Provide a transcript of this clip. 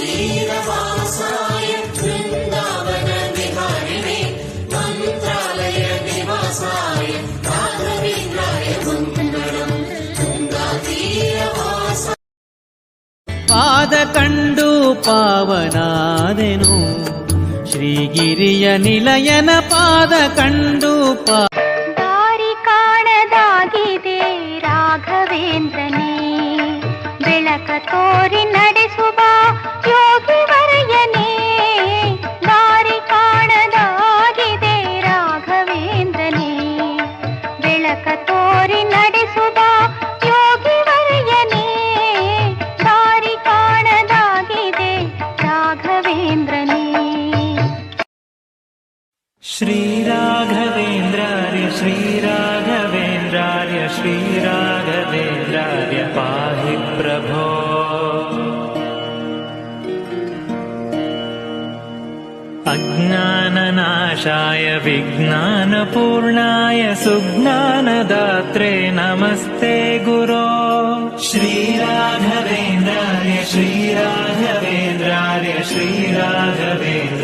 श्रीरवासाय वृन्दावन विहारिणे मन्त्रालय निवासाय राघवेन्द्राय मङ्गलम् तुङ्गातीरवास ಪಾದ ಕಂಡು ಪಾವನಾದೆನು ಶ್ರೀಗಿರಿಯ ನಿಲಯನ ಪಾದ ಕಂಡು ದಾರಿ ಕಾಣದಾಗಿದೆ ರಾಘವೇಂದ್ರನೇ ಬೆಳಕ ತೋರಿ ನಡೆಸುವ ಯೋಗಿ ವರಯನೇ ದಾರಿ ಕಾಣದಾಗಿದೆ ರಾಘವೇಂದ್ರನೇ ಬೆಳಕ ತೋರಿ ನಡೆಸುವ ಯೋಗಿ ವರಯನೇ ದಾರಿ ಕಾಣದಾಗಿದೆ ರಾಘವೇಂದ್ರನೇ श्रीराघवेन्द्रार्य श्रीराघवेन्द्रार्य श्रीराघवेन्द्रार्य पाहि प्रभो अज्ञाननाशाय विज्ञानपूर्णाय सुज्ञानदात्रे नमस्ते गुरो श्रीराघवेन्द्रार्य श्रीराघवेन्द्रार्य श्रीराघवेन्द्रार्य